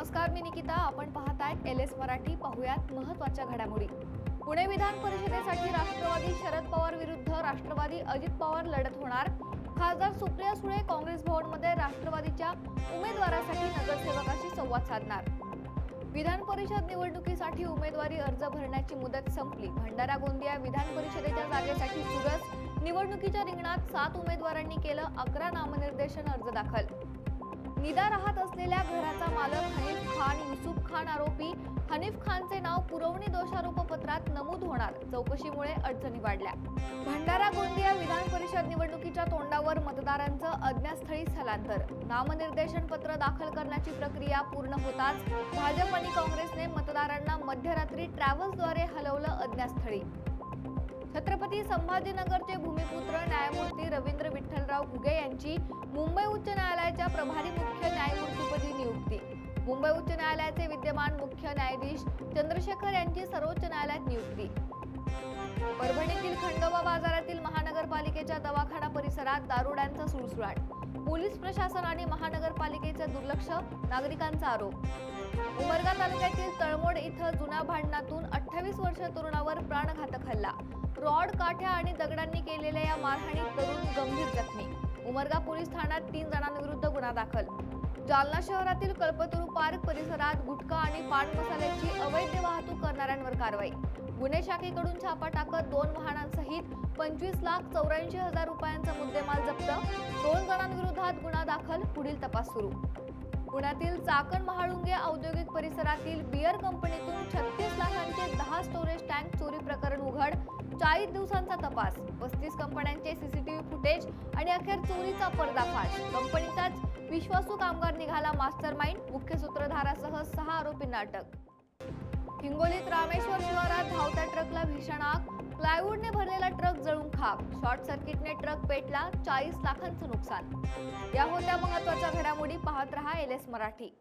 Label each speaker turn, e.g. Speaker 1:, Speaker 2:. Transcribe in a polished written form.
Speaker 1: नमस्कार, मी निकिता. आपण पाहताय एलएस मराठी. पाहुयात महत्त्वाच्या घडामोडी. पुणे विधान परिषदेसाठी राष्ट्रवादी शरद पवार विरुद्ध राष्ट्रवादी अजित पवार लढत होणार. खासदार सुप्रिया सुळे काँग्रेस भवनमध्ये राष्ट्रवादीच्या उमेदवारासाठी नगरसेवकाशी संवाद साधणार. विधान परिषद निवडणुकीसाठी उमेदवारी अर्ज भरण्याची मुदत संपली. भंडारा गोंदिया विधान परिषदेच्या जागेसाठी चुरस. निवडणुकीच्या रिंगणात 7 उमेदवारांनी केलं 11 नामनिर्देशन अर्ज दाखल. निदा राहत असलेल्या घराचा मालक हनीफ खान, युसुफ खान आरोपी. हनीफ खानचे नाव पुरवणी दोषारोपपत्रात नमूद होणार. चौकशीमुळे अडचणी वाढल्या. भंडारा गोंदिया विधान परिषद निवडणुकीच्या तोंडावर मतदारांचं अज्ञातस्थळी स्थलांतर. नामनिर्देशन पत्र दाखल करण्याची प्रक्रिया पूर्ण होताच भाजप आणि काँग्रेसने मतदारांना मध्यरात्री ट्रॅव्हल्सद्वारे हलवलं अज्ञातस्थळी. छत्रपती संभाजीनगरचे भूमिपुत्र न्यायमूर्ती रवींद्र विठ्ठलराव घुगे यांची मुंबई उच्च न्यायालयाच्या प्रभारी मुख्य न्यायमूर्तीपदी नियुक्ती. मुंबई उच्च न्यायालयाचे विद्यमान मुख्य न्यायाधीश चंद्रशेखर यांची सर्वोच्च न्यायालयात नियुक्ती. परभणीतील खंडोबा बाजारातील महानगरपालिकेच्या दवाखाना परिसरात दारुड्यांचा सुळसुळाट. पोलीस प्रशासन आणि महानगरपालिकेचे दुर्लक्ष, नागरिकांचा आरोप. उमरगा तालुक्यातील तळमोड इथं जुन्या भांडणातून 28 वर्षीय तरुणावर प्राणघातक हल्ला. रॉड, काठ्या आणि दगडांनी केलेल्या या मारहाणीत तरुण गंभीर जखमी. उमरगा पोलीस ठाण्यात 3 जणांविरुद्ध गुन्हा दाखल. जालना शहरातील कल्पतरू पार्क परिसरात गुटखा आणि पान मसाल्याची अवैध वाहतूक करणाऱ्यांवर कारवाई. गुन्हे शाखेकडून छापा टाकत 2 वाहनांसहित 25,84,000 रुपयांचा मुद्देमाल जप्त. 2 जणांविरोधात गुन्हा दाखल. पुढील तपास सुरू. पुण्यातील चाकण महाळुंगे औद्योगिक परिसरातील बियर कंपनीतून 36 लाखांचे 10 स्टोरेज टँक चोरी प्रकरण उघड. 40 दिवसांचा तपास. 35 कंपन्यांचे सीसीटीव्ही फुटेज आणि अखेर चोरीचा पर्दाफाश. कंपनीचाच विश्वासू कामगार निघाला मास्टरमाइंड. मुख्य सूत्रधारासह 6 आरोपींना अटक. हिंगोलीत रामेश्वर शिवारात धावत्या ट्रकला भीषण आग. प्लायवूडने भरलेला ट्रक जळून खाक. शॉर्ट सर्किटने ट्रक पेटला. 40 लाखांचं नुकसान. या होत्या महत्त्वाच्या घडामोडी. पाहत रहा एलएस मराठी.